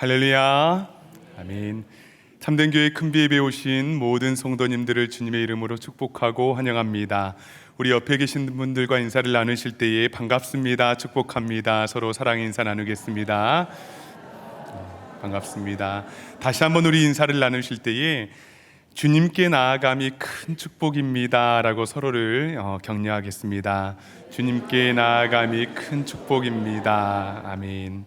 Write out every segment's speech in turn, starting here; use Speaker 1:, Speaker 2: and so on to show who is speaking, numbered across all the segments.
Speaker 1: 할렐루야. 아멘. 참된교회 큰비읍에 오신 모든 성도님들을 주님의 이름으로 축복하고 환영합니다. 우리 옆에 계신 분들과 인사를 나누실 때에 반갑습니다, 축복합니다, 서로 사랑의 인사 나누겠습니다. 반갑습니다. 다시 한번 우리 인사를 나누실 때에 주님께 나아감이 큰 축복입니다 라고 서로를 격려하겠습니다. 주님께 나아감이 큰 축복입니다. 아멘.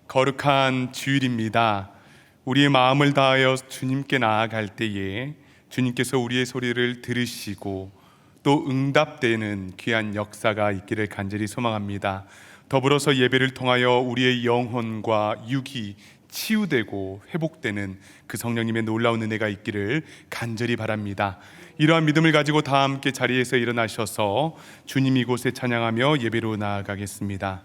Speaker 1: 거룩한 주일입니다. 우리의 마음을 다하여 주님께 나아갈 때에 주님께서 우리의 소리를 들으시고 또 응답되는 귀한 역사가 있기를 간절히 소망합니다. 더불어서 예배를 통하여 우리의 영혼과 육이 치유되고 회복되는 그 성령님의 놀라운 은혜가 있기를 간절히 바랍니다. 이러한 믿음을 가지고 다 함께 자리에서 일어나셔서 주님 이곳에 찬양하며 예배로 나아가겠습니다.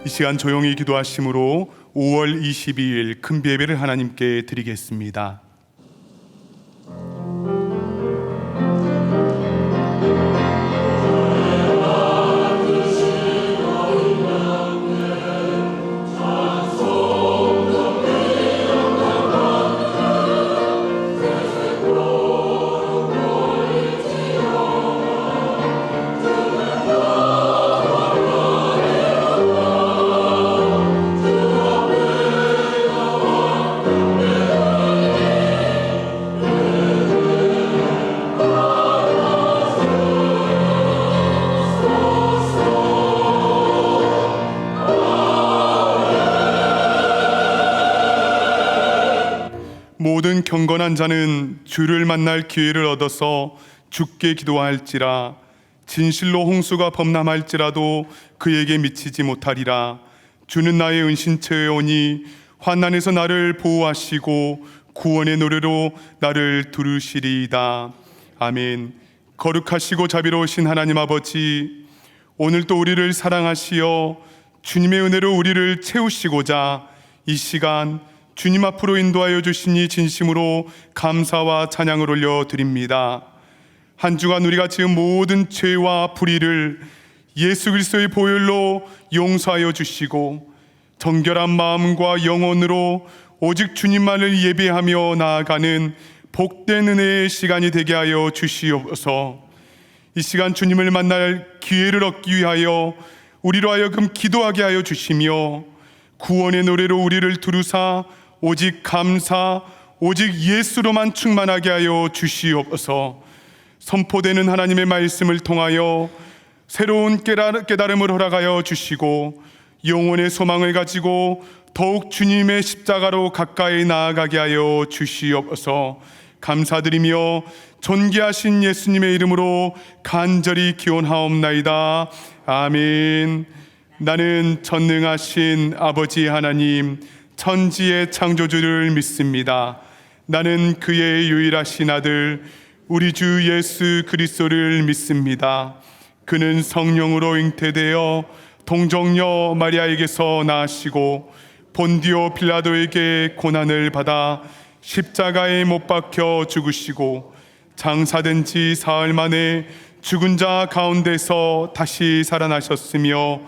Speaker 1: 이 시간 조용히 기도하심으로 5월 22일 큰 예배를 하나님께 드리겠습니다. 모든 경건한 자는 주를 만날 기회를 얻어서 주께 기도할지라. 진실로 홍수가 범람할지라도 그에게 미치지 못하리라. 주는 나의 은신처에오니 환난에서 나를 보호하시고 구원의 노래로 나를 두르시리이다. 아멘. 거룩하시고 자비로우신 하나님 아버지, 오늘도 우리를 사랑하시어 주님의 은혜로 우리를 채우시고자 이 시간 주님 앞으로 인도하여 주시니 진심으로 감사와 찬양을 올려드립니다. 한 주간 우리가 지은 모든 죄와 불의를 예수 그리스도의 보혈로 용서하여 주시고 정결한 마음과 영혼으로 오직 주님만을 예배하며 나아가는 복된 은혜의 시간이 되게 하여 주시옵소서. 이 시간 주님을 만날 기회를 얻기 위하여 우리로 하여금 기도하게 하여 주시며 구원의 노래로 우리를 두루사 오직 감사, 오직 예수로만 충만하게 하여 주시옵소서. 선포되는 하나님의 말씀을 통하여 새로운 깨달음을 허락하여 주시고 영혼의 소망을 가지고 더욱 주님의 십자가로 가까이 나아가게 하여 주시옵소서. 감사드리며 존귀하신 예수님의 이름으로 간절히 기원하옵나이다. 아멘. 나는 전능하신 아버지 하나님, 천지의 창조주를 믿습니다. 나는 그의 유일하신 아들 우리 주 예수 그리스도를 믿습니다. 그는 성령으로 잉태되어 동정녀 마리아에게서 나시고 본디오 빌라도에게 고난을 받아 십자가에 못 박혀 죽으시고 장사된 지 사흘 만에 죽은 자 가운데서 다시 살아나셨으며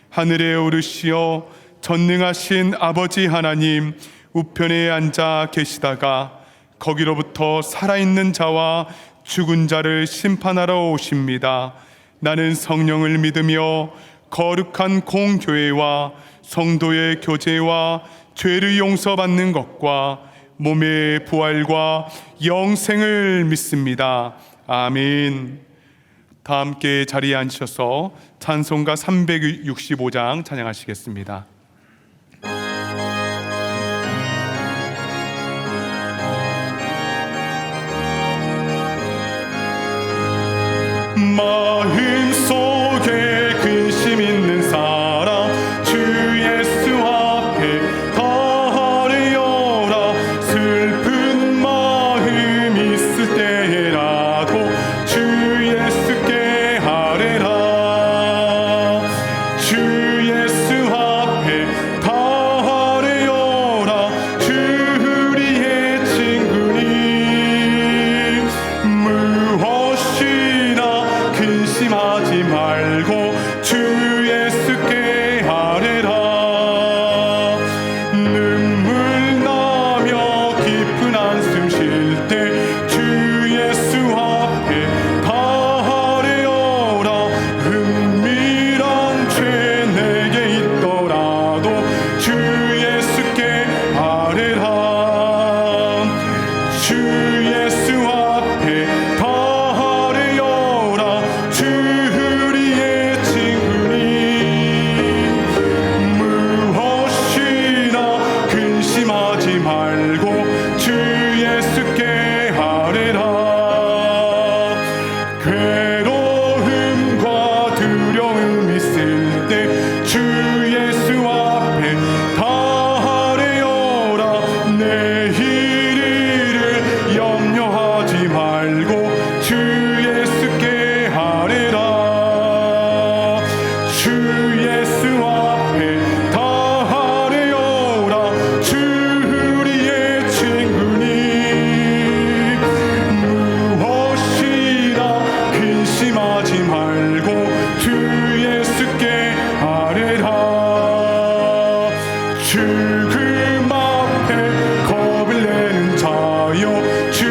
Speaker 1: 하늘에 오르시어 전능하신 아버지 하나님 우편에 앉아 계시다가 거기로부터 살아있는 자와 죽은 자를 심판하러 오십니다. 나는 성령을 믿으며 거룩한 공교회와 성도의 교제와 죄를 용서받는 것과 몸의 부활과 영생을 믿습니다. 아멘. 다 함께 자리에 앉으셔서 찬송가 365장 찬양하시겠습니다. 마음속에 근심 있는 사람 주 예수 앞에 달려라. 슬픈 마음 있을 때라도 주 예수께 아뢰라. 주 예수 앞에 달려라. 주 우리의 친구니 무엇이나 근심하지 말고 주 예수께 아뢰라. 눈물 나며 깊은 한숨 쉴 때 주 예수 앞에 아뢰어라. 은밀한 죄 내게 있더라도 주 예수께 아뢰라. 주 예수 앞에 주 우리의 친구니 무엇이나 근심하지 말고 주 예수께 아뢰라. 괴로움과 두려움 있을 때 주 예수 앞에 아뢰어라. 내일을 염려하지 말고 주 예수께 아뢰라. 주 예수 앞에 아뢰어라. 주 우리의 친구니 무엇이나 근심하지 말고 주 예수께 아뢰라. 죽음 앞에 겁을 내는 자여 주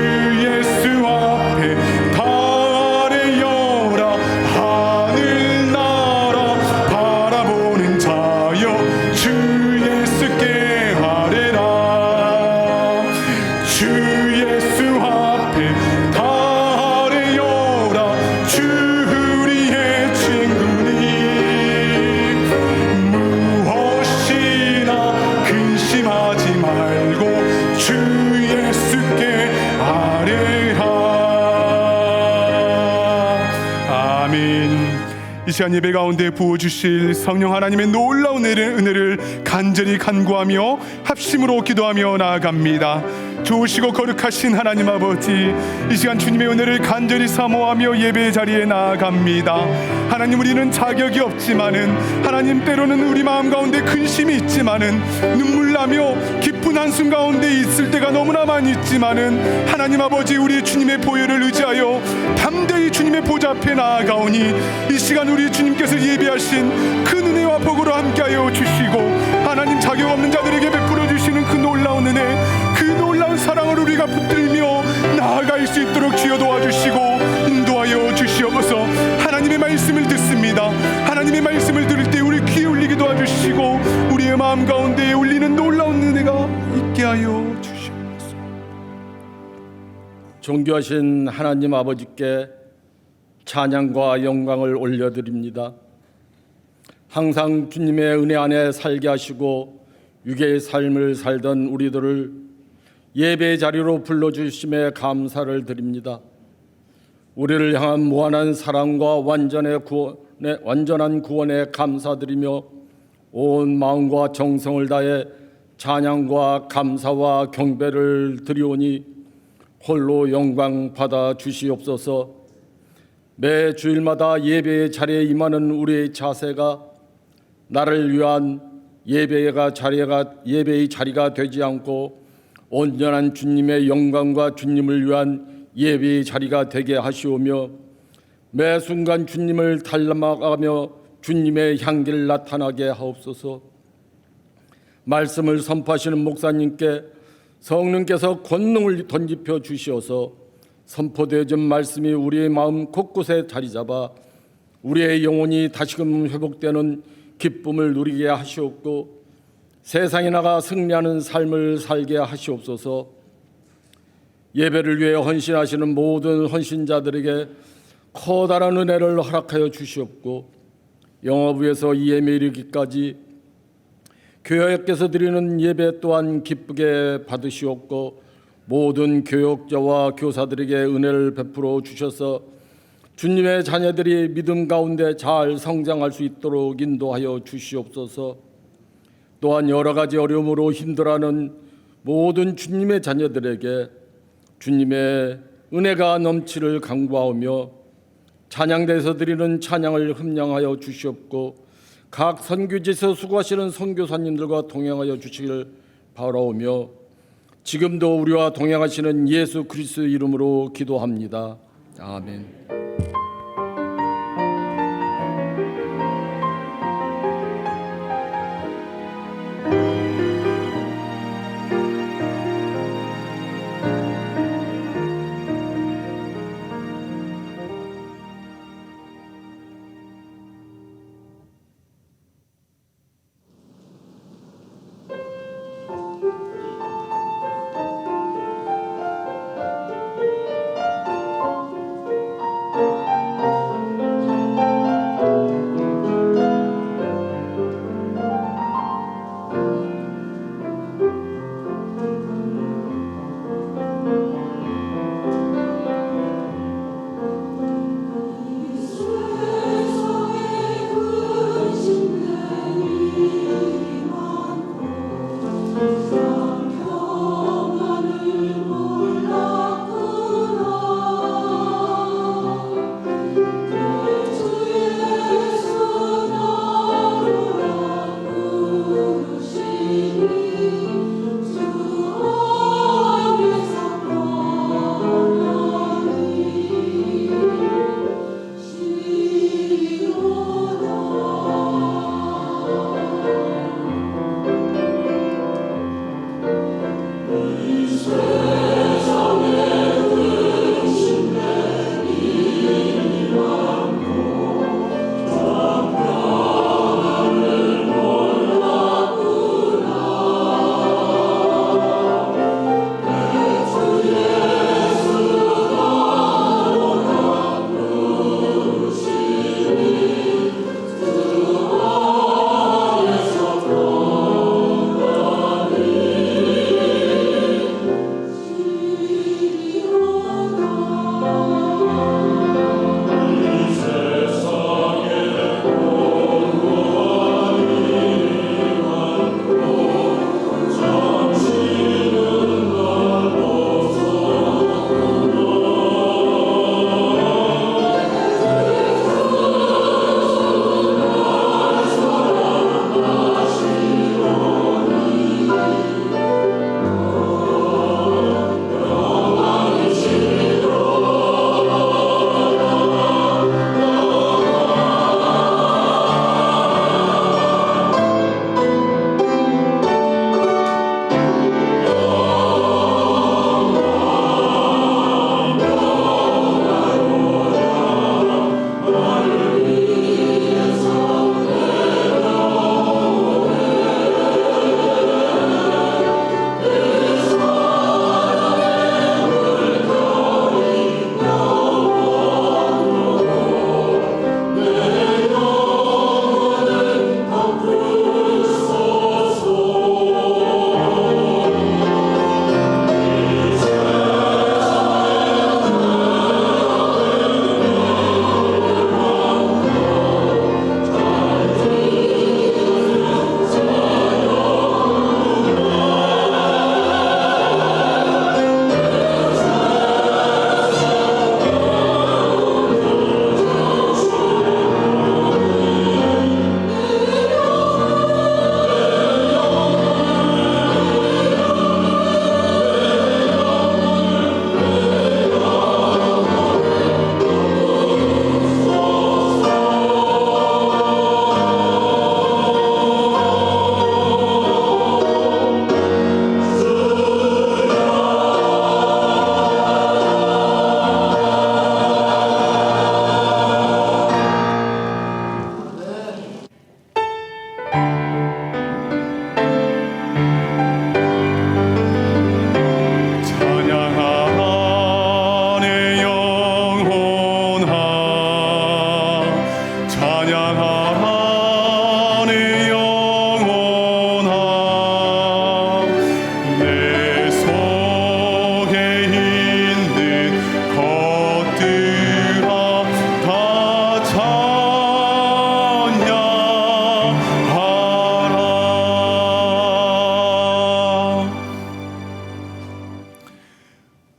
Speaker 1: 예수 앞에 아뢰어라. 하늘나라 바라보는 자여 주 예수께 아뢰라. 주 예수 앞에 아뢰어라. 주 우리의 친구니 무엇이나 근심하지 말고 주 예수께 아뢰라. 아멘. 이 시간 예배 가운데 부어주실 성령 하나님의 놀라운 은혜를 간절히 간구하며 합심으로 기도하며 나아갑니다. 좋으시고 거룩하신 하나님 아버지, 이 시간 주님의 은혜를 간절히 사모하며 예배의 자리에 나아갑니다. 하나님, 우리는 자격이 없지만은, 하나님 때로는 우리 마음 가운데 근심이 있지만은, 눈물 나며 깊은 한숨 가운데 있을 때가 너무나 많이 있지만은, 하나님 아버지, 우리 주님의 보혈을 의지하여 담대히 주님의 보좌 앞에 나아가오니 이 시간 우리 주님께서 예비하신 그 은혜와 복으로 함께하여 주시고, 하나님 자격 없는 자들에게 베풀어 주시는 그 놀라운 은혜, 그 놀라운 사랑을 우리가 붙들며 나아갈 수 있도록 주여 도와주시고 인도하여 주시옵소서. 하나님의 말씀을 듣습니다. 하나님의 말씀을 들을 때 우리 귀에 울리게 도와주시고 우리의 마음 가운데 울리는 놀라운 은혜가 있게 하여 주시옵소서.
Speaker 2: 존귀하신 하나님 아버지께 찬양과 영광을 올려드립니다. 항상 주님의 은혜 안에 살게 하시고 육의 삶을 살던 우리들을 예배 자리로 불러주심에 감사를 드립니다. 우리를 향한 무한한 사랑과 완전한 구원에 감사드리며 온 마음과 정성을 다해 찬양과 감사와 경배를 드리오니 홀로 영광 받아 주시옵소서. 매 주일마다 예배의 자리에 임하는 우리의 자세가 나를 위한 예배의 자리가 되지 않고 온전한 주님의 영광과 주님을 위한 예배의 자리가 되게 하시오며 매 순간 주님을 닮아가며 주님의 향기를 나타나게 하옵소서. 말씀을 선포하시는 목사님께 성령께서 권능을 던지펴 주시어서 선포되어진 말씀이 우리의 마음 곳곳에 자리 잡아 우리의 영혼이 다시금 회복되는 기쁨을 누리게 하시옵고 세상에 나가 승리하는 삶을 살게 하시옵소서. 예배를 위해 헌신하시는 모든 헌신자들에게 커다란 은혜를 허락하여 주시옵고 영업위에서 이 예배 이르기까지 교회께서 드리는 예배 또한 기쁘게 받으시옵고 모든 교역자와 교사들에게 은혜를 베풀어 주셔서 주님의 자녀들이 믿음 가운데 잘 성장할 수 있도록 인도하여 주시옵소서. 또한 여러 가지 어려움으로 힘들어하는 모든 주님의 자녀들에게 주님의 은혜가 넘치를 간구하오며 찬양대에서 드리는 찬양을 흠량하여 주시옵고 각 선교지에서 수고하시는 선교사님들과 동행하여 주시길 바라오며 지금도 우리와 동행하시는 예수 그리스도 이름으로 기도합니다. 아멘.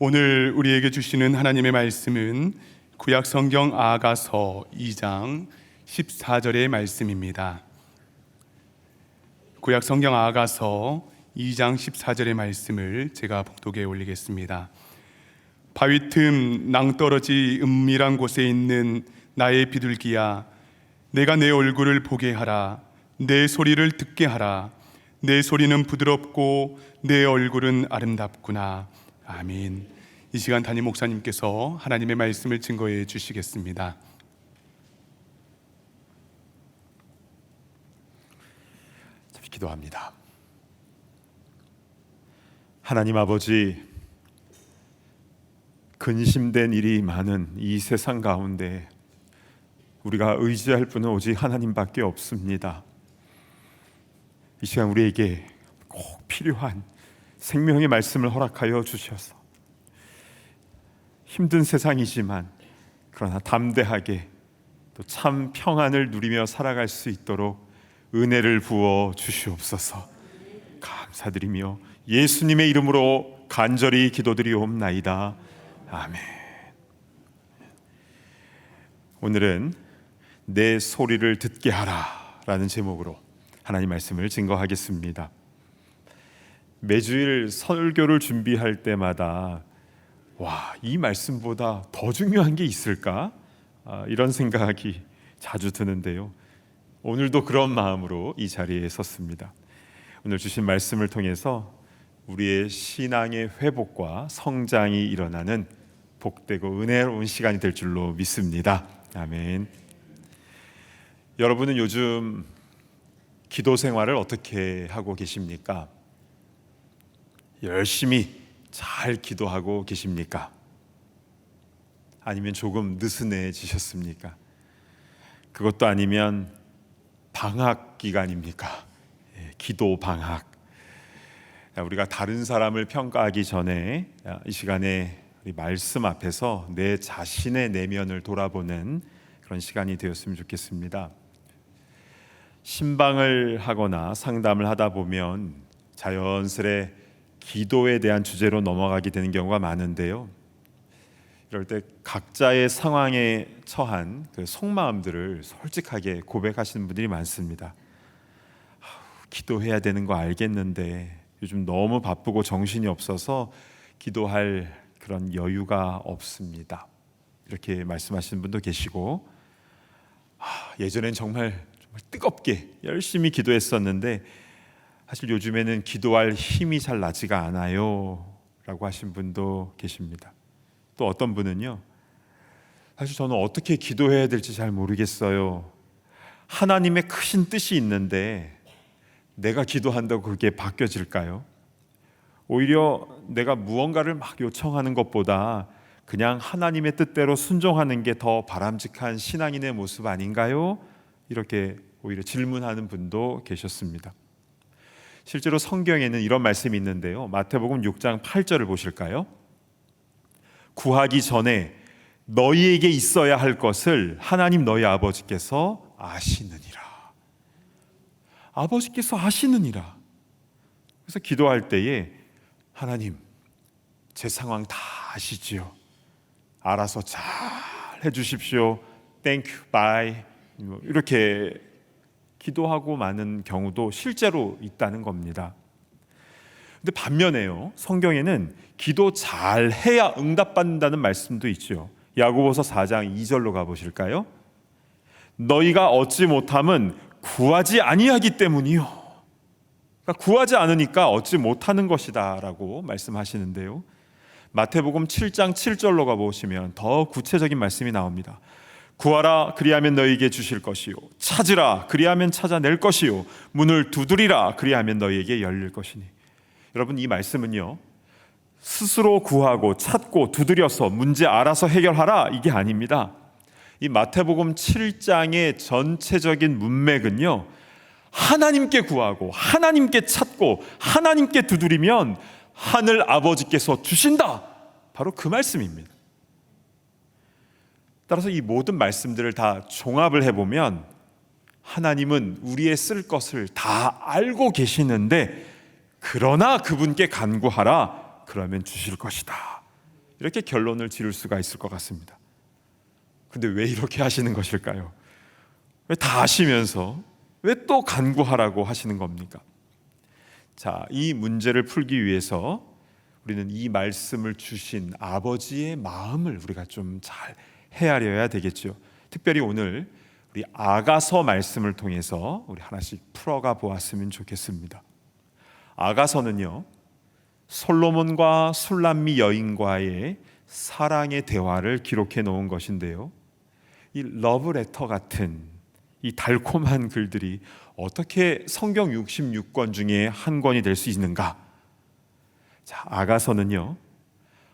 Speaker 1: 오늘 우리에게 주시는 하나님의 말씀은 구약 성경 아가서 2장 14절의 말씀입니다. 구약 성경 아가서 2장 14절의 말씀을 제가 봉독에 올리겠습니다. 바위 틈 낭떠러지 은밀한 곳에 있는 나의 비둘기야, 내가 내 얼굴을 보게 하라. 내 소리를 듣게 하라. 내 소리는 부드럽고 내 얼굴은 아름답구나. 아멘. 이 시간 담임 목사님께서 하나님의 말씀을 증거해 주시겠습니다.
Speaker 3: 잠시 기도합니다. 하나님 아버지, 근심된 일이 많은 이 세상 가운데 우리가 의지할 분은 오직 하나님밖에 없습니다. 이 시간 우리에게 꼭 필요한 생명의 말씀을 허락하여 주셔서 힘든 세상이지만 그러나 담대하게 또 참 평안을 누리며 살아갈 수 있도록 은혜를 부어 주시옵소서. 감사드리며 예수님의 이름으로 간절히 기도드리옵나이다. 아멘. 오늘은 내 소리를 듣게 하라 라는 제목으로 하나님 말씀을 증거하겠습니다. 매주일 설교를 준비할 때마다 이 말씀보다 더 중요한 게 있을까? 이런 생각이 자주 드는데요. 오늘도 그런 마음으로 이 자리에 섰습니다. 오늘 주신 말씀을 통해서 우리의 신앙의 회복과 성장이 일어나는 복되고 은혜로운 시간이 될 줄로 믿습니다. 아멘. 여러분은 요즘 기도 생활을 어떻게 하고 계십니까? 열심히 잘 기도하고 계십니까? 아니면 조금 느슨해지셨습니까? 그것도 아니면 방학 기간입니까? 기도 방학. 우리가 다른 사람을 평가하기 전에 이 시간에 우리 말씀 앞에서 내 자신의 내면을 돌아보는 그런 시간이 되었으면 좋겠습니다. 신방을 하거나 상담을 하다 보면 자연스레 기도에 대한 주제로 넘어가게 되는 경우가 많은데요. 이럴 때 각자의 상황에 처한 그 속마음들을 솔직하게 고백하시는 분들이 많습니다. 기도해야 되는 거 알겠는데 요즘 너무 바쁘고 정신이 없어서 기도할 그런 여유가 없습니다. 이렇게 말씀하시는 분도 계시고, 예전엔 정말 뜨겁게 열심히 기도했었는데 사실 요즘에는 기도할 힘이 잘 나지가 않아요 라고 하신 분도 계십니다. 또 어떤 분은요, 사실 저는 어떻게 기도해야 될지 잘 모르겠어요. 하나님의 크신 뜻이 있는데 내가 기도한다고 그게 바뀌어질까요? 오히려 내가 무언가를 막 요청하는 것보다 그냥 하나님의 뜻대로 순종하는 게 더 바람직한 신앙인의 모습 아닌가요? 이렇게 오히려 질문하는 분도 계셨습니다. 실제로 성경에는 이런 말씀이 있는데요. 마태복음 6장 8절을 보실까요? 구하기 전에 너희에게 있어야 할 것을 하나님 너희 아버지께서 아시느니라. 아버지께서 아시느니라. 그래서 기도할 때에 하나님, 제 상황 다 아시지요. 알아서 잘 해주십시오. Thank you, bye. 이렇게 기도하고 마는 경우도 실제로 있다는 겁니다. 근데 반면에요, 성경에는 기도 잘 해야 응답받는다는 말씀도 있죠. 야고보서 4장 2절로 가보실까요? 너희가 얻지 못함은 구하지 아니하기 때문이요. 그러니까 구하지 않으니까 얻지 못하는 것이다 라고 말씀하시는데요. 마태복음 7장 7절로 가보시면 더 구체적인 말씀이 나옵니다. 구하라 그리하면 너희에게 주실 것이요, 찾으라 그리하면 찾아낼 것이요, 문을 두드리라 그리하면 너희에게 열릴 것이니. 여러분, 이 말씀은요, 스스로 구하고 찾고 두드려서 문제 알아서 해결하라 이게 아닙니다. 이 마태복음 7장의 전체적인 문맥은요, 하나님께 구하고 하나님께 찾고 하나님께 두드리면 하늘 아버지께서 주신다, 바로 그 말씀입니다. 따라서 이 모든 말씀들을 다 종합을 해보면 하나님은 우리의 쓸 것을 다 알고 계시는데, 그러나 그분께 간구하라 그러면 주실 것이다, 이렇게 결론을 지을 수가 있을 것 같습니다. 근데 왜 이렇게 하시는 것일까요? 왜 다 아시면서 왜 또 간구하라고 하시는 겁니까? 자, 이 문제를 풀기 위해서 우리는 이 말씀을 주신 아버지의 마음을 우리가 좀 잘 헤아려야 되겠죠. 특별히 오늘 우리 아가서 말씀을 통해서 우리 하나씩 풀어가 보았으면 좋겠습니다. 아가서는요, 솔로몬과 술람미 여인과의 사랑의 대화를 기록해 놓은 것인데요, 이 러브레터 같은 이 달콤한 글들이 어떻게 성경 66권 중에 한 권이 될 수 있는가? 자, 아가서는요,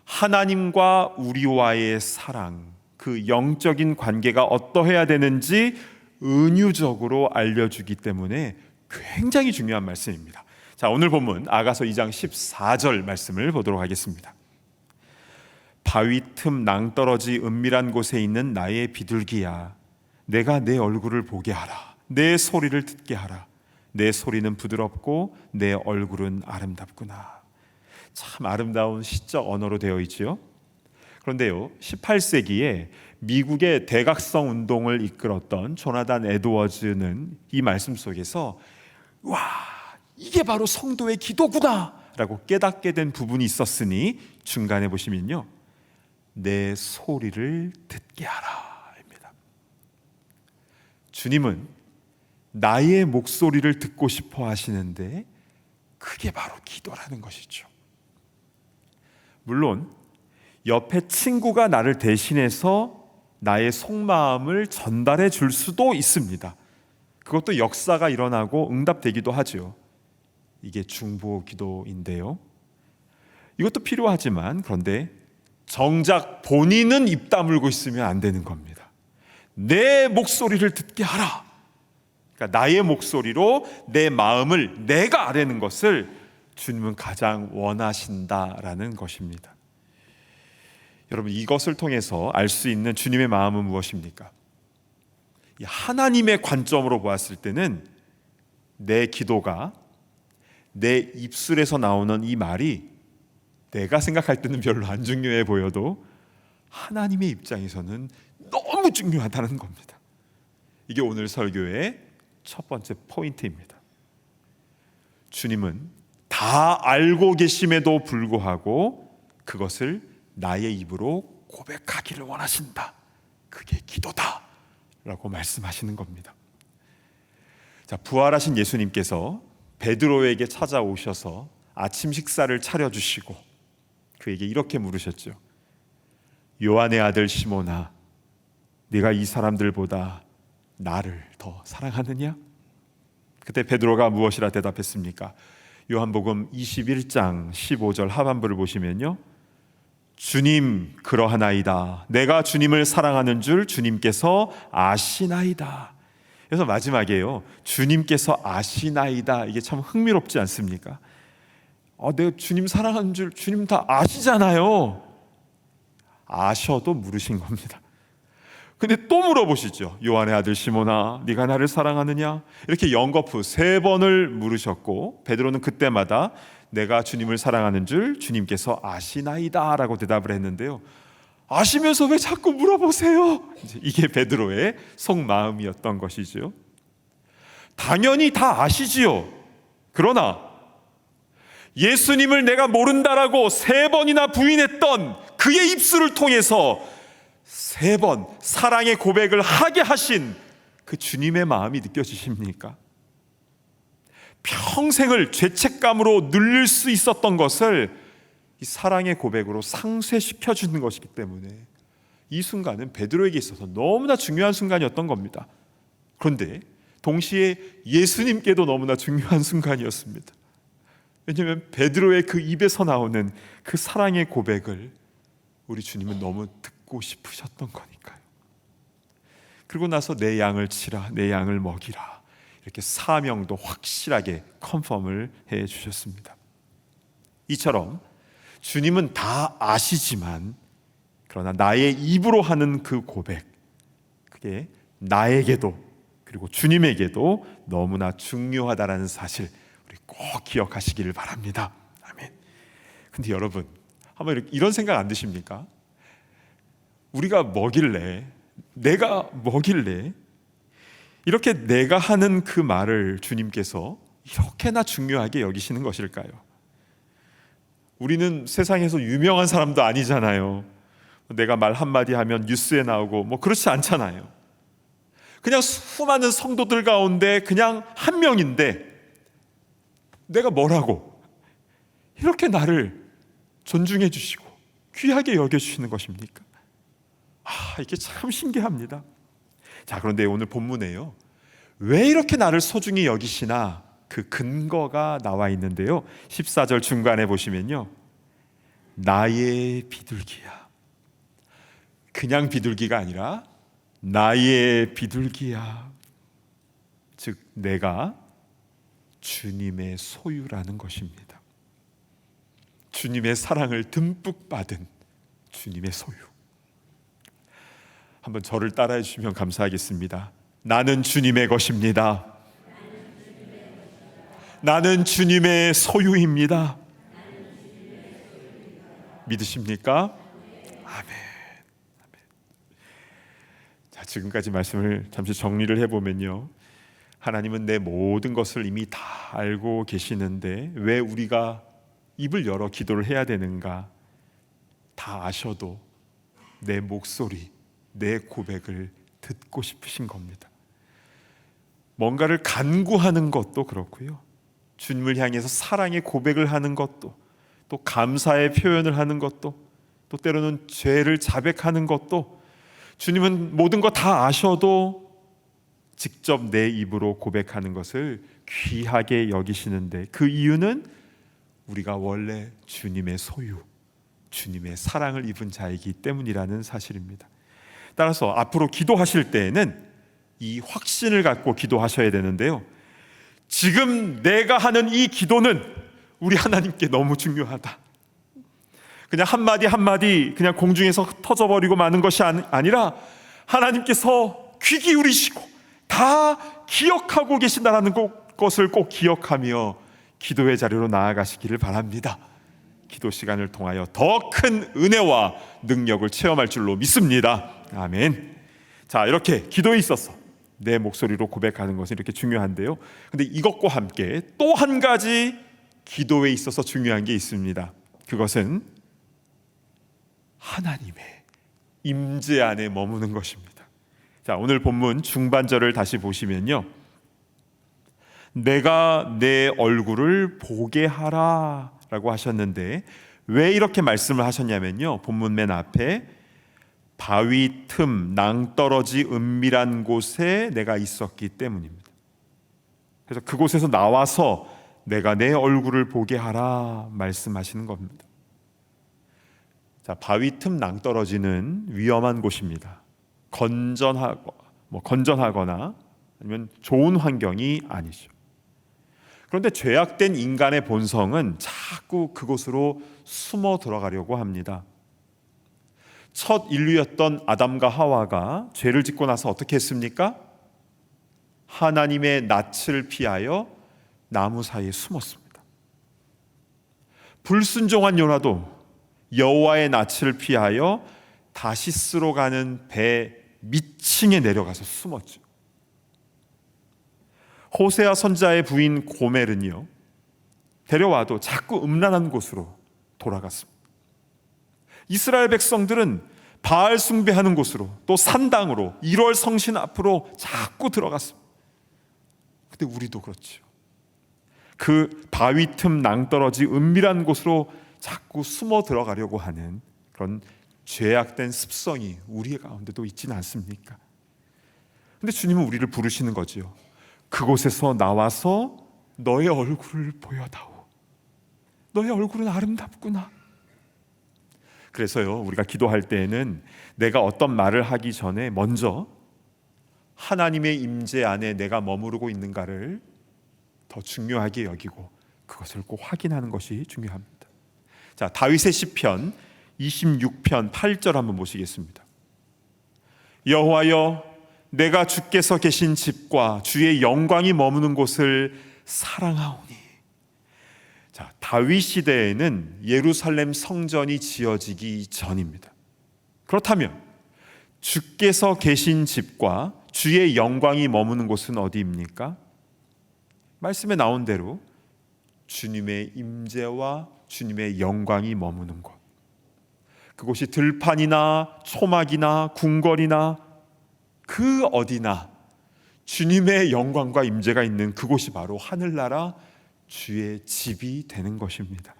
Speaker 3: 하나님과 우리와의 사랑, 그 영적인 관계가 어떠해야 되는지 은유적으로 알려주기 때문에 굉장히 중요한 말씀입니다. 자, 오늘 본문 아가서 2장 14절 말씀을 보도록 하겠습니다. 바위 틈 낭떠러지 은밀한 곳에 있는 나의 비둘기야, 내가 내 얼굴을 보게 하라. 내 소리를 듣게 하라. 내 소리는 부드럽고 내 얼굴은 아름답구나. 참 아름다운 시적 언어로 되어 있지요. 그런데요, 18세기에 미국의 대각성 운동을 이끌었던 조나단 에드워즈는 이 말씀 속에서 와, 이게 바로 성도의 기도구나 라고 깨닫게 된 부분이 있었으니 중간에 보시면요, 내 소리를 듣게 하라 입니다. 주님은 나의 목소리를 듣고 싶어 하시는데 그게 바로 기도라는 것이죠. 물론 옆에 친구가 나를 대신해서 나의 속마음을 전달해 줄 수도 있습니다. 그것도 역사가 일어나고 응답되기도 하죠. 이게 중보 기도인데요, 이것도 필요하지만 그런데 정작 본인은 입 다물고 있으면 안 되는 겁니다. 내 목소리를 듣게 하라. 그러니까 나의 목소리로 내 마음을 내가 아뢰는 것을 주님은 가장 원하신다라는 것입니다. 여러분, 이것을 통해서 알 수 있는 주님의 마음은 무엇입니까? 하나님의 관점으로 보았을 때는 내 기도가, 내 입술에서 나오는 이 말이 내가 생각할 때는 별로 안 중요해 보여도 하나님의 입장에서는 너무 중요하다는 겁니다. 이게 오늘 설교의 첫 번째 포인트입니다. 주님은 다 알고 계심에도 불구하고 그것을 나의 입으로 고백하기를 원하신다. 그게 기도다 라고 말씀하시는 겁니다. 자, 부활하신 예수님께서 베드로에게 찾아오셔서 아침 식사를 차려주시고 그에게 이렇게 물으셨죠. 요한의 아들 시몬아, 네가 이 사람들보다 나를 더 사랑하느냐? 그때 베드로가 무엇이라 대답했습니까? 요한복음 21장 15절 하반부를 보시면요, 주님 그러하나이다. 내가 주님을 사랑하는 줄 주님께서 아시나이다. 그래서 마지막에요, 주님께서 아시나이다. 이게 참 흥미롭지 않습니까? 내가 주님 사랑하는 줄 주님 다 아시잖아요. 아셔도 물으신 겁니다. 근데 또 물어보시죠. 요한의 아들 시몬아, 네가 나를 사랑하느냐? 이렇게 연거푸 3번을 물으셨고 베드로는 그때마다 내가 주님을 사랑하는 줄 주님께서 아시나이다 라고 대답을 했는데요, 아시면서 왜 자꾸 물어보세요? 이게 베드로의 속마음이었던 것이죠. 당연히 다 아시지요. 그러나 예수님을 내가 모른다라고 3번이나 부인했던 그의 입술을 통해서 3번 사랑의 고백을 하게 하신 그 주님의 마음이 느껴지십니까? 평생을 죄책감으로 눌릴 수 있었던 것을 이 사랑의 고백으로 상쇄시켜 주는 것이기 때문에 이 순간은 베드로에게 있어서 너무나 중요한 순간이었던 겁니다. 그런데 동시에 예수님께도 너무나 중요한 순간이었습니다. 왜냐하면 베드로의 그 입에서 나오는 그 사랑의 고백을 우리 주님은 너무 듣고 싶으셨던 거니까요. 그리고 나서 내 양을 치라, 내 양을 먹이라, 이렇게 사명도 확실하게 컨펌을 해 주셨습니다. 이처럼 주님은 다 아시지만 그러나 나의 입으로 하는 그 고백, 그게 나에게도 그리고 주님에게도 너무나 중요하다라는 사실 우리 꼭 기억하시기를 바랍니다. 아멘. 근데 여러분, 한번 이런 생각 안 드십니까? 우리가 뭐길래, 내가 뭐길래 이렇게 내가 하는 그 말을 주님께서 이렇게나 중요하게 여기시는 것일까요? 우리는 세상에서 유명한 사람도 아니잖아요. 내가 말 한마디 하면 뉴스에 나오고 뭐 그렇지 않잖아요. 그냥 수많은 성도들 가운데 그냥 한 명인데 내가 뭐라고 이렇게 나를 존중해 주시고 귀하게 여겨주시는 것입니까? 이게 참 신기합니다. 자, 그런데 오늘 본문에요, 왜 이렇게 나를 소중히 여기시나 그 근거가 나와 있는데요, 14절 중간에 보시면요, 나의 비둘기야. 그냥 비둘기가 아니라 나의 비둘기야. 즉 내가 주님의 소유라는 것입니다. 주님의 사랑을 듬뿍 받은 주님의 소유. 한번 저를 따라해 주시면 감사하겠습니다. 나는 주님의 것입니다. 나는 주님의 소유입니다. 믿으십니까? 아멘. 자, 지금까지 말씀을 잠시 정리를 해보면요, 하나님은 내 모든 것을 이미 다 알고 계시는데 왜 우리가 입을 열어 기도를 해야 되는가? 다 아셔도 내 목소리, 내 고백을 듣고 싶으신 겁니다. 뭔가를 간구하는 것도 그렇고요, 주님을 향해서 사랑의 고백을 하는 것도, 또 감사의 표현을 하는 것도, 또 때로는 죄를 자백하는 것도, 주님은 모든 거 다 아셔도 직접 내 입으로 고백하는 것을 귀하게 여기시는데, 그 이유는 우리가 원래 주님의 소유, 주님의 사랑을 입은 자이기 때문이라는 사실입니다. 따라서 앞으로 기도하실 때에는 이 확신을 갖고 기도하셔야 되는데요, 지금 내가 하는 이 기도는 우리 하나님께 너무 중요하다. 그냥 한마디 한마디 그냥 공중에서 터져버리고 마는 것이 아니라 하나님께서 귀 기울이시고 다 기억하고 계신다는 것을 꼭 기억하며 기도의 자리로 나아가시기를 바랍니다. 기도 시간을 통하여 더 큰 은혜와 능력을 체험할 줄로 믿습니다. 아멘. 자, 이렇게 기도에 있어서 내 목소리로 고백하는 것은 이렇게 중요한데요, 근데 이것과 함께 또 한 가지 기도에 있어서 중요한 게 있습니다. 그것은 하나님의 임재 안에 머무는 것입니다. 자, 오늘 본문 중반절을 다시 보시면요, 내가 내 얼굴을 보게 하라 라고 하셨는데 왜 이렇게 말씀을 하셨냐면요, 본문 맨 앞에 바위 틈 낭떠러지 은밀한 곳에 내가 있었기 때문입니다. 그래서 그곳에서 나와서 내가 내 얼굴을 보게 하라 말씀하시는 겁니다. 자, 바위 틈 낭떠러지는 위험한 곳입니다. 건전하거나 아니면 좋은 환경이 아니죠. 그런데 죄악된 인간의 본성은 자꾸 그곳으로 숨어 들어가려고 합니다. 첫 인류였던 아담과 하와가 죄를 짓고 나서 어떻게 했습니까? 하나님의 낯을 피하여 나무 사이에 숨었습니다. 불순종한 요나도 여호와의 낯을 피하여 다시스로 가는 배 밑층에 내려가서 숨었죠. 호세아 선지자의 부인 고멜은요, 데려와도 자꾸 음란한 곳으로 돌아갔습니다. 이스라엘 백성들은 바알 숭배하는 곳으로, 또 산당으로, 1월 성신 앞으로 자꾸 들어갔습니다. 근데 우리도 그렇죠. 그 바위 틈 낭떠러지 은밀한 곳으로 자꾸 숨어 들어가려고 하는 그런 죄악된 습성이 우리 가운데도 있지는 않습니까? 근데 주님은 우리를 부르시는 거죠. 그곳에서 나와서 너의 얼굴을 보여다오. 너의 얼굴은 아름답구나. 그래서요, 우리가 기도할 때에는 내가 어떤 말을 하기 전에 먼저 하나님의 임재 안에 내가 머무르고 있는가를 더 중요하게 여기고 그것을 꼭 확인하는 것이 중요합니다. 자, 다윗의 시편 26편 8절 한번 보시겠습니다. 여호와여, 내가 주께서 계신 집과 주의 영광이 머무는 곳을 사랑하오니. 자, 다윗 시대에는 예루살렘 성전이 지어지기 전입니다. 그렇다면 주께서 계신 집과 주의 영광이 머무는 곳은 어디입니까? 말씀에 나온 대로 주님의 임재와 주님의 영광이 머무는 곳. 그곳이 들판이나 초막이나 궁궐이나 그 어디나 주님의 영광과 임재가 있는 그곳이 바로 하늘나라 주의 집이 되는 것입니다.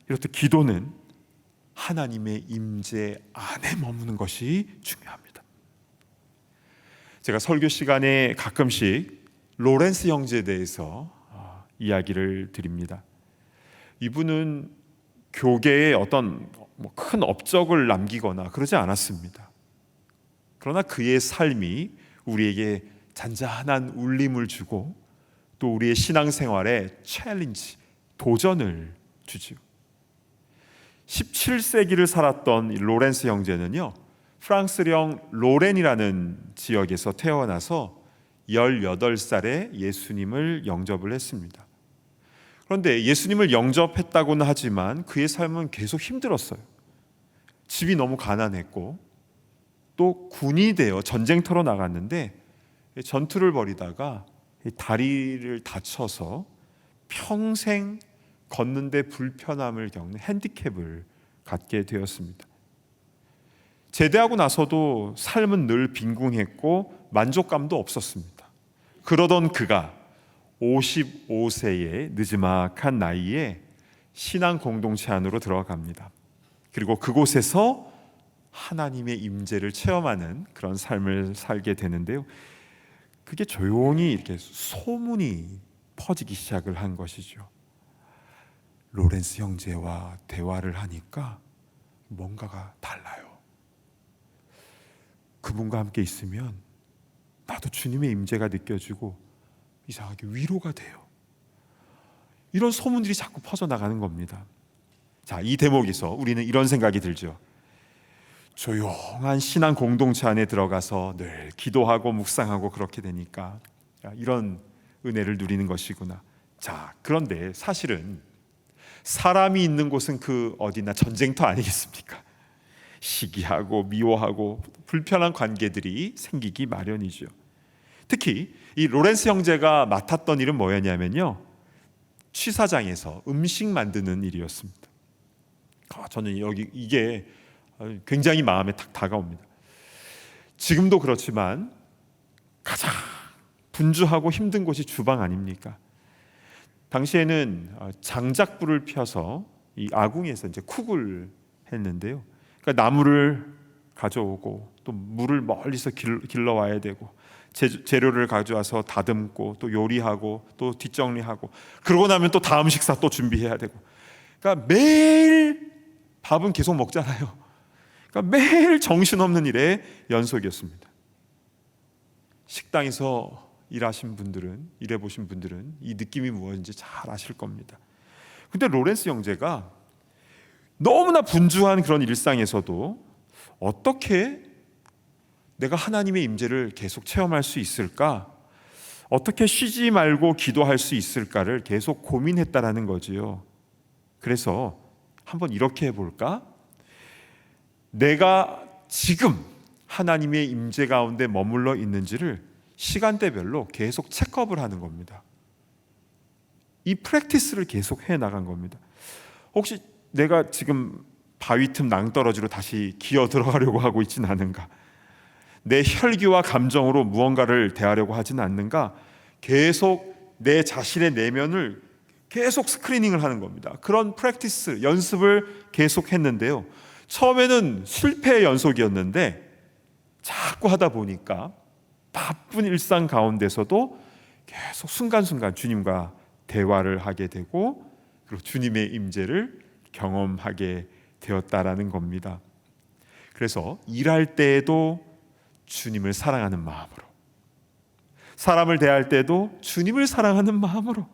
Speaker 3: 이렇듯 기도는 하나님의 임재 안에 머무는 것이 중요합니다. 제가 설교 시간에 가끔씩 로렌스 형제에 대해서 이야기를 드립니다. 이분은 교계에 어떤 큰 업적을 남기거나 그러지 않았습니다. 그러나 그의 삶이 우리에게 잔잔한 울림을 주고 또 우리의 신앙생활에 챌린지, 도전을 주지요. 17세기를 살았던 로렌스 형제는요, 프랑스령 로렌이라는 지역에서 태어나서 18살에 예수님을 영접을 했습니다. 그런데 예수님을 영접했다고는 하지만 그의 삶은 계속 힘들었어요. 집이 너무 가난했고 또 군이 되어 전쟁터로 나갔는데 전투를 벌이다가 다리를 다쳐서 평생 걷는데 불편함을 겪는 핸디캡을 갖게 되었습니다. 제대하고 나서도 삶은 늘 빈궁했고 만족감도 없었습니다. 그러던 그가 55세의 느지막한 나이에 신앙 공동체 안으로 들어갑니다. 그리고 그곳에서 하나님의 임재를 체험하는 그런 삶을 살게 되는데요. 그게 조용히 이렇게 소문이 퍼지기 시작을 한 것이죠. 로렌스 형제와 대화를 하니까 뭔가가 달라요. 그분과 함께 있으면 나도 주님의 임재가 느껴지고 이상하게 위로가 돼요. 이런 소문들이 자꾸 퍼져나가는 겁니다. 자, 이 대목에서 우리는 이런 생각이 들죠. 조용한 신앙 공동체 안에 들어가서 늘 기도하고 묵상하고 그렇게 되니까 이런 은혜를 누리는 것이구나. 자, 그런데 사실은 사람이 있는 곳은 그 어디나 전쟁터 아니겠습니까? 시기하고 미워하고 불편한 관계들이 생기기 마련이죠. 특히 이 로렌스 형제가 맡았던 일은 뭐였냐면요, 취사장에서 음식 만드는 일이었습니다. 저는 이게 굉장히 마음에 탁 다가옵니다. 지금도 그렇지만 가장 분주하고 힘든 곳이 주방 아닙니까? 당시에는 장작불을 펴서 이 아궁이에서 이제 쿡을 했는데요. 그러니까 나무를 가져오고 또 물을 멀리서 길러와야 되고 재료를 가져와서 다듬고 또 요리하고 또 뒷정리하고 그러고 나면 또 다음 식사 또 준비해야 되고, 그러니까 매일 밥은 계속 먹잖아요. 그러니까 매일 정신없는 일의 연속이었습니다. 식당에서 일하신 분들은, 일해보신 분들은 이 느낌이 무엇인지 잘 아실 겁니다. 근데 로렌스 형제가 너무나 분주한 그런 일상에서도 어떻게 내가 하나님의 임재를 계속 체험할 수 있을까? 어떻게 쉬지 말고 기도할 수 있을까를 계속 고민했다라는 거지요. 그래서 한번 이렇게 해볼까? 내가 지금 하나님의 임재 가운데 머물러 있는지를 시간대별로 계속 체크업을 하는 겁니다. 이 프랙티스를 계속 해나간 겁니다. 혹시 내가 지금 바위 틈 낭떠러지로 다시 기어 들어가려고 하고 있진 않은가? 내 혈기와 감정으로 무언가를 대하려고 하진 않는가? 계속 내 자신의 내면을 계속 스크리닝을 하는 겁니다. 그런 프랙티스, 연습을 계속 했는데요. 처음에는 실패의 연속이었는데 자꾸 하다 보니까 바쁜 일상 가운데서도 계속 순간순간 주님과 대화를 하게 되고 그리고 주님의 임재를 경험하게 되었다라는 겁니다. 그래서 일할 때에도 주님을 사랑하는 마음으로, 사람을 대할 때도 주님을 사랑하는 마음으로,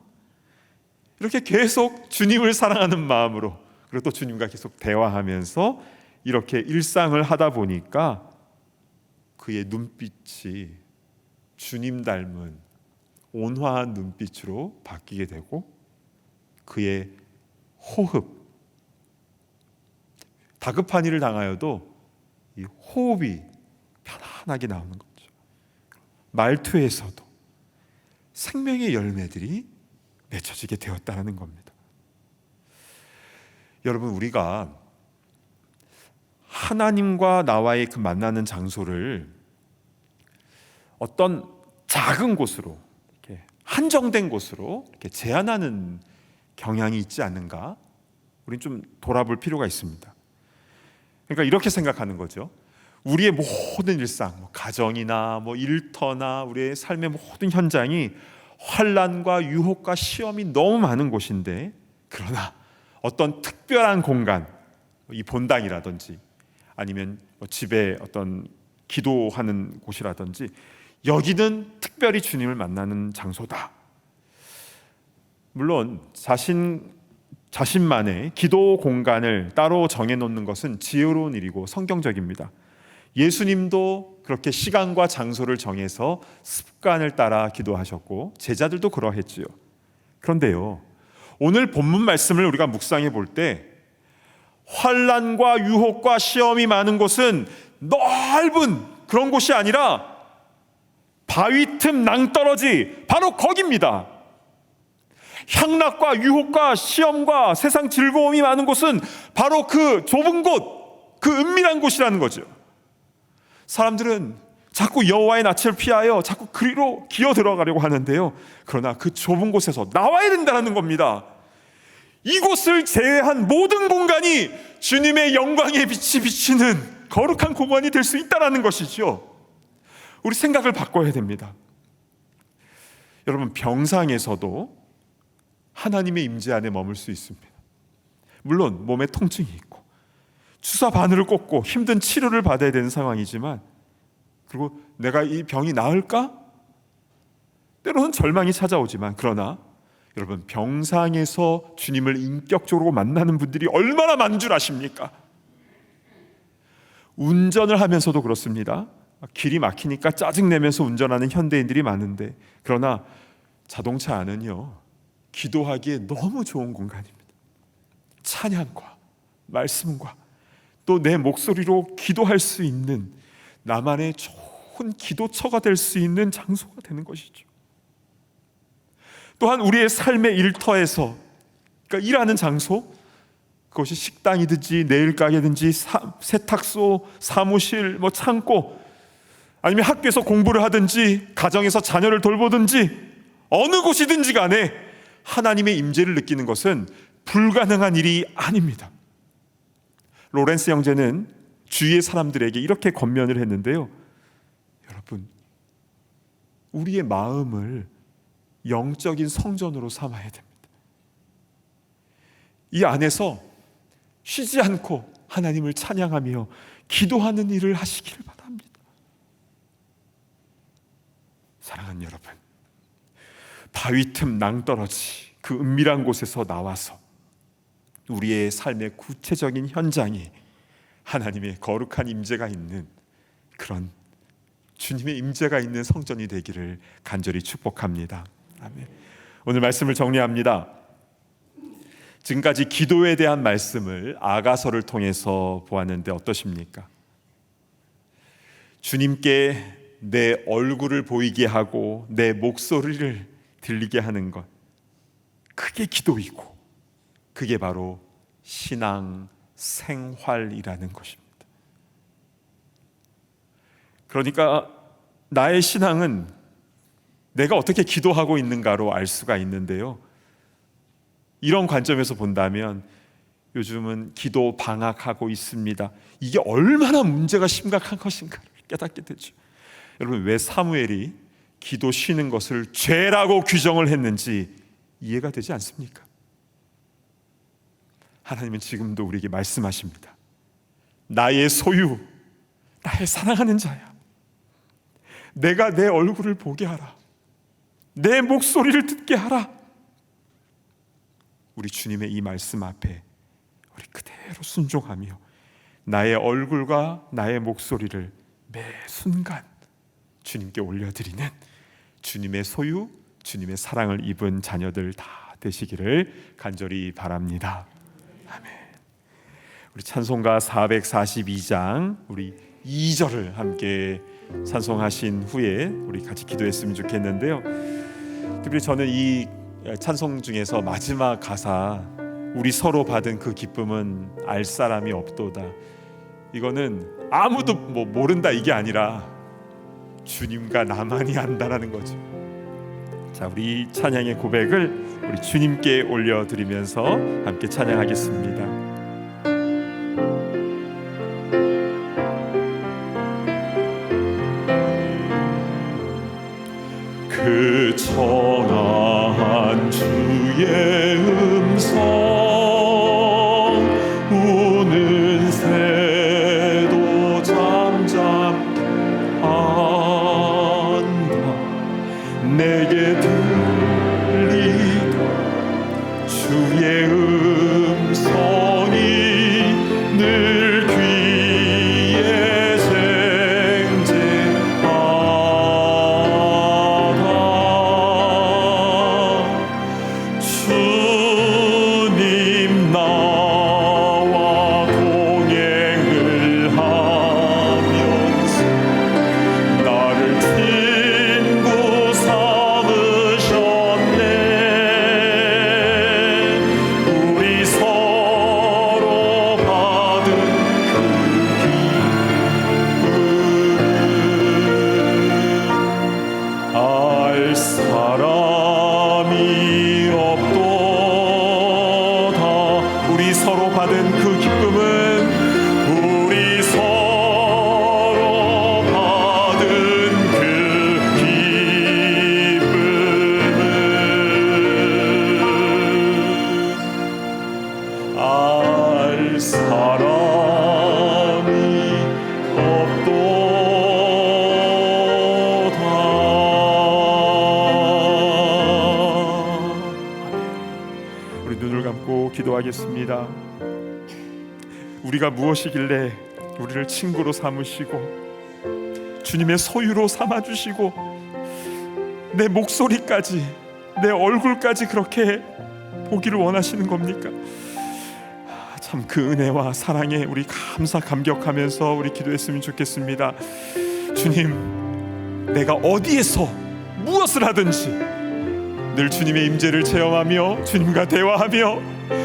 Speaker 3: 이렇게 계속 주님을 사랑하는 마음으로, 그리고 또 주님과 계속 대화하면서 이렇게 일상을 하다 보니까 그의 눈빛이 주님 닮은 온화한 눈빛으로 바뀌게 되고, 그의 호흡, 다급한 일을 당하여도 이 호흡이 편안하게 나오는 거죠. 말투에서도 생명의 열매들이 맺혀지게 되었다는 겁니다. 여러분, 우리가 하나님과 나와의 그 만나는 장소를 어떤 작은 곳으로, 이렇게 한정된 곳으로 이렇게 제한하는 경향이 있지 않는가? 우린 좀 돌아볼 필요가 있습니다. 그러니까 이렇게 생각하는 거죠. 우리의 모든 일상, 가정이나 일터나 우리의 삶의 모든 현장이 환난과 유혹과 시험이 너무 많은 곳인데, 그러나 어떤 특별한 공간, 이 본당이라든지 아니면 집에 어떤 기도하는 곳이라든지, 여기는 특별히 주님을 만나는 장소다. 물론 자신만의 기도 공간을 따로 정해놓는 것은 지혜로운 일이고 성경적입니다. 예수님도 그렇게 시간과 장소를 정해서 습관을 따라 기도하셨고 제자들도 그러했지요. 그런데요, 오늘 본문 말씀을 우리가 묵상해 볼 때 환난과 유혹과 시험이 많은 곳은 넓은 그런 곳이 아니라 바위 틈 낭떠러지, 바로 거기입니다. 향락과 유혹과 시험과 세상 즐거움이 많은 곳은 바로 그 좁은 곳, 그 은밀한 곳이라는 거죠. 사람들은 자꾸 여호와의 낯을 피하여 자꾸 그리로 기어 들어가려고 하는데요, 그러나 그 좁은 곳에서 나와야 된다는 겁니다. 이곳을 제외한 모든 공간이 주님의 영광의 빛이 비치는 거룩한 공간이 될 수 있다는 것이죠. 우리 생각을 바꿔야 됩니다. 여러분, 병상에서도 하나님의 임재 안에 머물 수 있습니다. 물론 몸에 통증이 있고 주사 바늘을 꽂고 힘든 치료를 받아야 되는 상황이지만, 그리고 내가 이 병이 나을까? 때로는 절망이 찾아오지만, 그러나 여러분, 병상에서 주님을 인격적으로 만나는 분들이 얼마나 많은 줄 아십니까? 운전을 하면서도 그렇습니다. 길이 막히니까 짜증내면서 운전하는 현대인들이 많은데, 그러나 자동차 안은요, 기도하기에 너무 좋은 공간입니다. 찬양과 말씀과 또 내 목소리로 기도할 수 있는 나만의 좋은 기도처가 될 수 있는 장소가 되는 것이죠. 또한 우리의 삶의 일터에서, 그러니까 일하는 장소, 그것이 식당이든지 네일가게든지 세탁소, 사무실, 창고, 아니면 학교에서 공부를 하든지 가정에서 자녀를 돌보든지 어느 곳이든지 간에 하나님의 임재를 느끼는 것은 불가능한 일이 아닙니다. 로렌스 형제는 주위의 사람들에게 이렇게 권면을 했는데요, 여러분, 우리의 마음을 영적인 성전으로 삼아야 됩니다. 이 안에서 쉬지 않고 하나님을 찬양하며 기도하는 일을 하시기를 바랍니다. 사랑하는 여러분, 바위 틈 낭떠러지, 그 은밀한 곳에서 나와서 우리의 삶의 구체적인 현장이 하나님의 거룩한 임재가 있는, 그런 주님의 임재가 있는 성전이 되기를 간절히 축복합니다. 아멘. 오늘 말씀을 정리합니다. 지금까지 기도에 대한 말씀을 아가서를 통해서 보았는데 어떠십니까? 주님께 내 얼굴을 보이게 하고 내 목소리를 들리게 하는 것, 그게 기도이고 그게 바로 신앙 생활이라는 것입니다. 그러니까 나의 신앙은 내가 어떻게 기도하고 있는가로 알 수가 있는데요, 이런 관점에서 본다면 요즘은 기도 방학하고 있습니다. 이게 얼마나 문제가 심각한 것인가를 깨닫게 되죠. 여러분, 왜 사무엘이 기도 쉬는 것을 죄라고 규정을 했는지 이해가 되지 않습니까? 하나님은 지금도 우리에게 말씀하십니다. 나의 소유, 나의 사랑하는 자야, 내가 내 얼굴을 보게 하라, 내 목소리를 듣게 하라. 우리 주님의 이 말씀 앞에 우리 그대로 순종하며 나의 얼굴과 나의 목소리를 매 순간 주님께 올려드리는, 주님의 소유, 주님의 사랑을 입은 자녀들 다 되시기를 간절히 바랍니다. 아멘. 우리 찬송가 442장 우리 2절을 함께 찬송하신 후에 우리 같이 기도했으면 좋겠는데요. 특별히 저는 이 찬송 중에서 마지막 가사 우리 서로 받은 그 기쁨은 알 사람이 없도다. 이거는 아무도 모른다 이게 아니라 주님과 나만이 안다라는 거죠. 자, 우리 찬양의 고백을 우리 주님께 올려드리면서 함께 찬양하겠습니다. 그 청아한 주의 음성 우는 새도 잠잠 한다. 내게 들리다 주의 음성이 늘 귀에 쟁쟁하다. 주님 나와 동행을 하면서 나를 친구 삼으셨네. 우리 서로 받은 그 기쁨은 알 사람이 없도다. 우리 서로 받은 그 기쁨은 우리 서로 받은 그 기쁨은 알 사람이 없도다. 우리 눈을 감고 기도하겠습니다. 우리가 무엇이길래 우리를 친구로 삼으시고 주님의 소유로 삼아주시고 내 목소리까지 내 얼굴까지 그렇게 보기를 원하시는 겁니까? 참 그 은혜와 사랑에 우리 감격하면서 우리 기도했으면 좋겠습니다. 주님, 내가 어디에서 무엇을 하든지 늘 주님의 임재를 체험하며 주님과 대화하며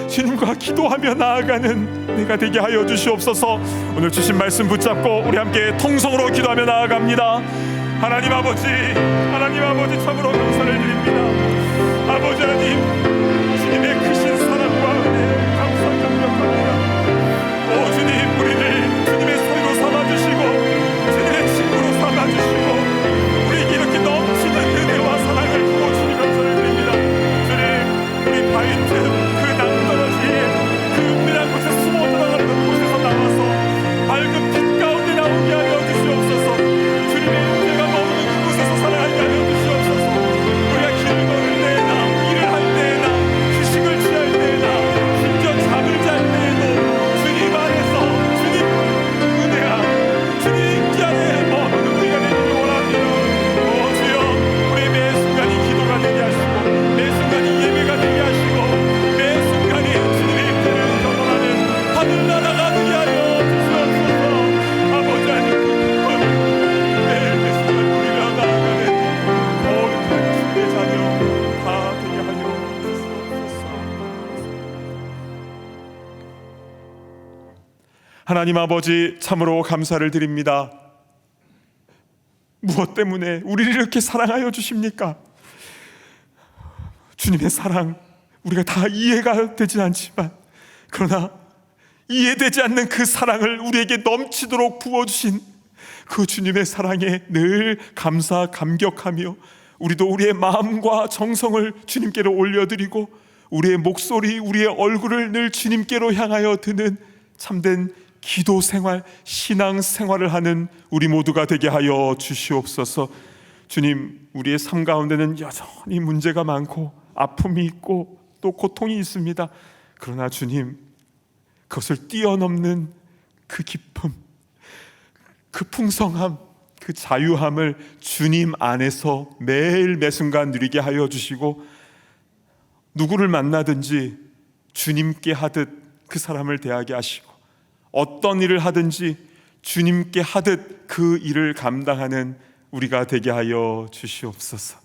Speaker 3: 주님과 기도하며 나아가는 내가 되게 하여 주시옵소서. 오늘 주신 말씀 붙잡고 우리 함께 통성으로 기도하며 나아갑니다. 하나님 아버지 참으로 감사를 드립니다. 아버지 하나님, 주님의 크신 사랑과 은혜 감사 감격합니다. 오 주님, 우리를 주님의 소유로 삼아주시고 주님의 친구로 삼아주시고 우리에게 이렇게 넘치는 은혜와 사랑을 주고 주님 감사를 드립니다. 주님, 우리 바위 틈 그 낭떠러지에 그 은밀한 곳에 숨어 들어가는 곳에서 나와서 밝은 빛 가운데 나오게 하여 주시옵소서. 주님의 은혜가 머무는 그곳에서 살아가게 하여 주시옵소서. 우리가 길을 걸을 때에나 일을 할 때에나 휴식을 취할 때에나 심지어 잠을 잘 때에도 주님 안에서 주님 은혜가 주님 임재 안에 머무는 우리가 되기를 원합니다. 오 주여, 우리 매 순간이 기도가 되게 하시고 매 순간이 예배가 되게 하시고 매 순간이 주님의 임재를 경험하는 하늘나라가 되게 하여 주시옵소서. 아버지 하나님, 매일 매 순간 우리가 나아가는 거룩한 주의 자녀 다 되게 하여 주시옵소서. 하나님 아버지, 참으로 감사를 드립니다. 무엇 때문에 우리를 이렇게 사랑하여 주십니까? 주님의 사랑 우리가 다 이해가 되지 않지만 그러나 이해되지 않는 그 사랑을 우리에게 넘치도록 부어주신 그 주님의 사랑에 늘 감사 감격하며 우리도 우리의 마음과 정성을 주님께로 올려드리고 우리의 목소리, 우리의 얼굴을 늘 주님께로 향하여 드는 참된 기도 생활, 신앙 생활을 하는 우리 모두가 되게 하여 주시옵소서. 주님, 우리의 삶 가운데는 여전히 문제가 많고 아픔이 있고 또 고통이 있습니다. 그러나 주님, 그것을 뛰어넘는 그 기쁨, 그 풍성함, 그 자유함을 주님 안에서 매일 매 순간 누리게 하여 주시고 누구를 만나든지 주님께 하듯 그 사람을 대하게 하시고, 어떤 일을 하든지 주님께 하듯 그 일을 감당하는 우리가 되게 하여 주시옵소서.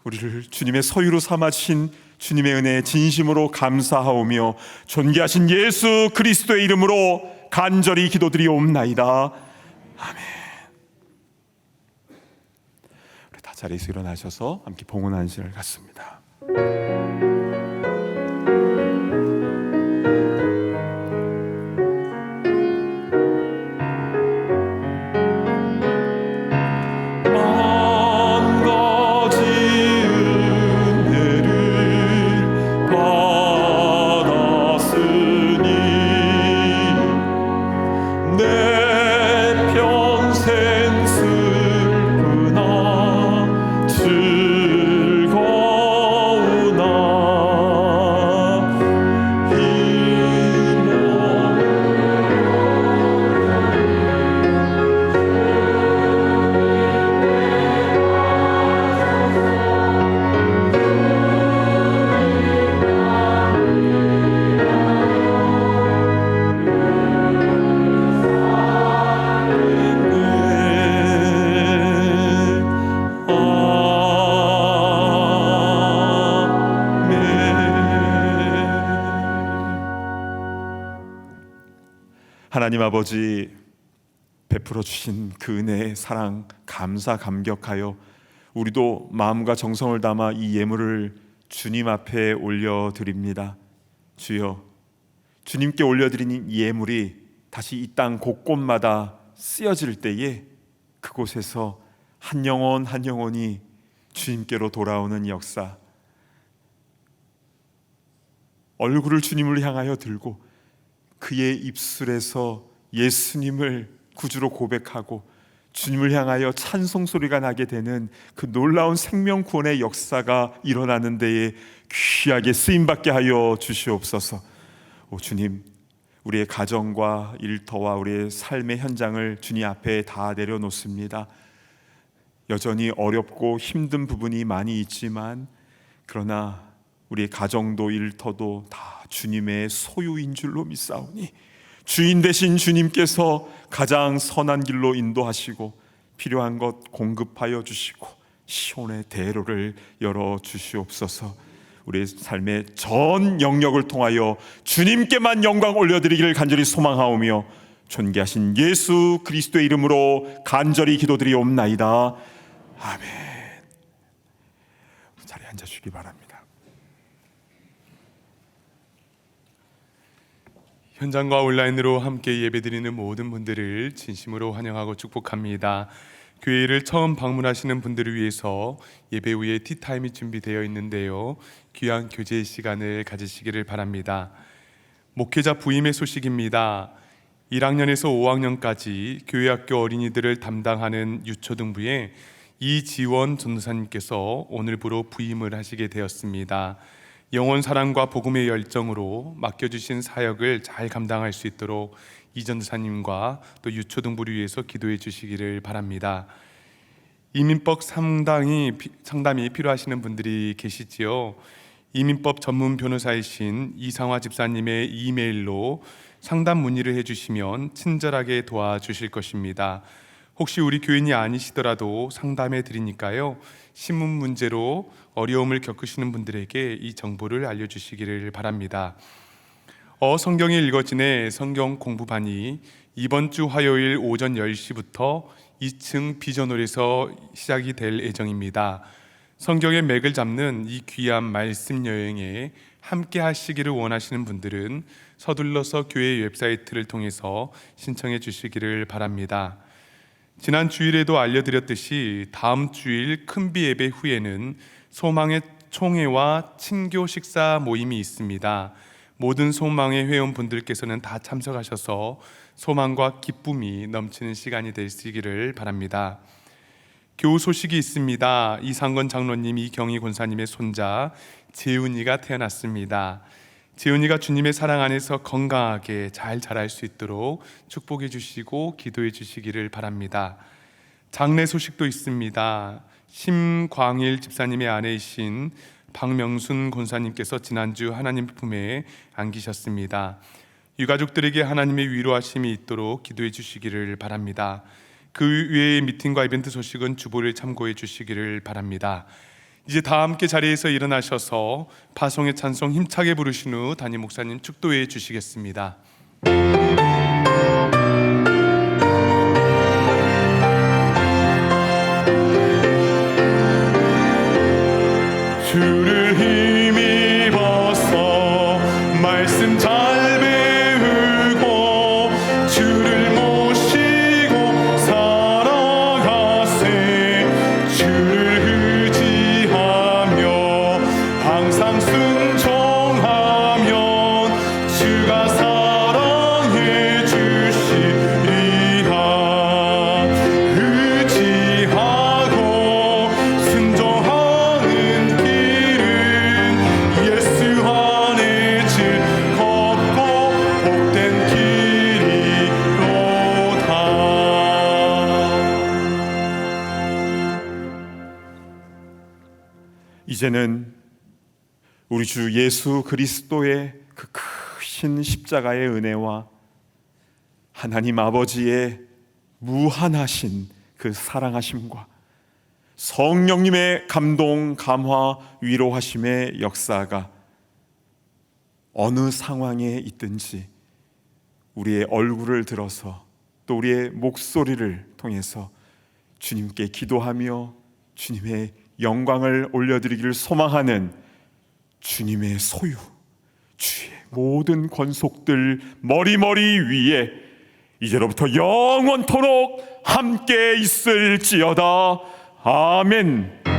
Speaker 3: 우리를 주님의 소유로 삼아주신 주님의 은혜에 진심으로 감사하오며 존귀하신 예수 그리스도의 이름으로 간절히 기도드리옵나이다. 아멘. 우리 다 자리에서 일어나셔서 함께 봉헌하는 시간을 갖습니다. 하나님 아버지, 베풀어 주신 그 은혜의 사랑 감사 감격하여 우리도 마음과 정성을 담아 이 예물을 주님 앞에 올려드립니다. 주여, 주님께 올려드린 이 예물이 다시 이 땅 곳곳마다 쓰여질 때에 그곳에서 한 영혼 한 영혼이 주님께로 돌아오는 역사, 얼굴을 주님을 향하여 들고 그의 입술에서 예수님을 구주로 고백하고 주님을 향하여 찬송 소리가 나게 되는 그 놀라운 생명 구원의 역사가 일어나는 데에 귀하게 쓰임받게 하여 주시옵소서. 오 주님, 우리의 가정과 일터와 우리의 삶의 현장을 주님 앞에 다 내려놓습니다. 여전히 어렵고 힘든 부분이 많이 있지만, 그러나 우리의 가정도 일터도 다 주님의 소유인 줄로 믿사오니 주인 되신 주님께서 가장 선한 길로 인도하시고 필요한 것 공급하여 주시고 시온의 대로를 열어 주시옵소서. 우리의 삶의 전 영역을 통하여 주님께만 영광 올려드리기를 간절히 소망하오며 존귀하신 예수 그리스도의 이름으로 간절히 기도드리옵나이다. 아멘. 자리에 앉아주시기 바랍니다.
Speaker 1: 현장과 온라인으로 함께 예배드리는 모든 분들을 진심으로 환영하고 축복합니다. 교회를 처음 방문하시는 분들을 위해서 예배 후에 티타임이 준비되어 있는데요, 귀한 교제 시간을 가지시기를 바랍니다. 목회자 부임의 소식입니다. 1학년에서 5학년까지 교회학교 어린이들을 담당하는 유초등부에 이지원 전도사님께서 오늘부로 부임을 하시게 되었습니다. 영혼 사랑과 복음의 열정으로 맡겨주신 사역을 잘 감당할 수 있도록 이 전도사님과 또 유초등부를 위해서 기도해 주시기를 바랍니다. 이민법 상담이 필요하시는 분들이 계시지요. 이민법 전문 변호사이신 이상화 집사님의 이메일로 상담 문의를 해주시면 친절하게 도와주실 것입니다. 혹시 우리 교인이 아니시더라도 상담해 드리니까요, 신문 문제로 어려움을 겪으시는 분들에게 이 정보를 알려주시기를 바랍니다. 성경이 읽어지네 성경 공부반이 이번 주 화요일 오전 10시부터 2층 비전홀에서 시작이 될 예정입니다. 성경의 맥을 잡는 이 귀한 말씀 여행에 함께 하시기를 원하시는 분들은 서둘러서 교회 웹사이트를 통해서 신청해 주시기를 바랍니다. 지난 주일에도 알려드렸듯이 다음 주일 큰비 예배 후에는 소망의 총회와 친교 식사 모임이 있습니다. 모든 소망의 회원분들께서는 다 참석하셔서 소망과 기쁨이 넘치는 시간이 되시기를 바랍니다. 교우 소식이 있습니다. 이상건 장로님, 이경희 권사님의 손자 재훈이가 태어났습니다. 재훈이가 주님의 사랑 안에서 건강하게 잘 자랄 수 있도록 축복해 주시고 기도해 주시기를 바랍니다. 장례 소식도 있습니다. 심광일 집사님의 아내이신 박명순 권사님께서 지난주 하나님 품에 안기셨습니다. 유가족들에게 하나님의 위로하심이 있도록 기도해 주시기를 바랍니다. 그 외의 미팅과 이벤트 소식은 주보를 참고해 주시기를 바랍니다. 이제 다 함께 자리에서 일어나셔서 파송의 찬송 힘차게 부르신 후 담임 목사님 축도해 주시겠습니다. 주를 힘입어서 말씀 잘 배우고 주를 모시고 살아가세. 주를 의지하며 항상 순종하면 주가 사랑해 주시리라. 의지하고 순종하는 예수 안에 즐겁고 복된 길이로다.
Speaker 3: 이제는 우리 주 예수 그리스도의 그 크신 십자가의 은혜와 하나님 아버지의 무한하신 그 사랑하심과 성령님의 감동, 감화, 위로하심의 역사가 어느 상황에 있든지 우리의 얼굴을 들어서 또 우리의 목소리를 통해서 주님께 기도하며 주님의 영광을 올려드리기를 소망하는 주님의 소유, 주의 모든 권속들 머리머리 위에 이제로부터 영원토록 함께 있을지어다. 아멘.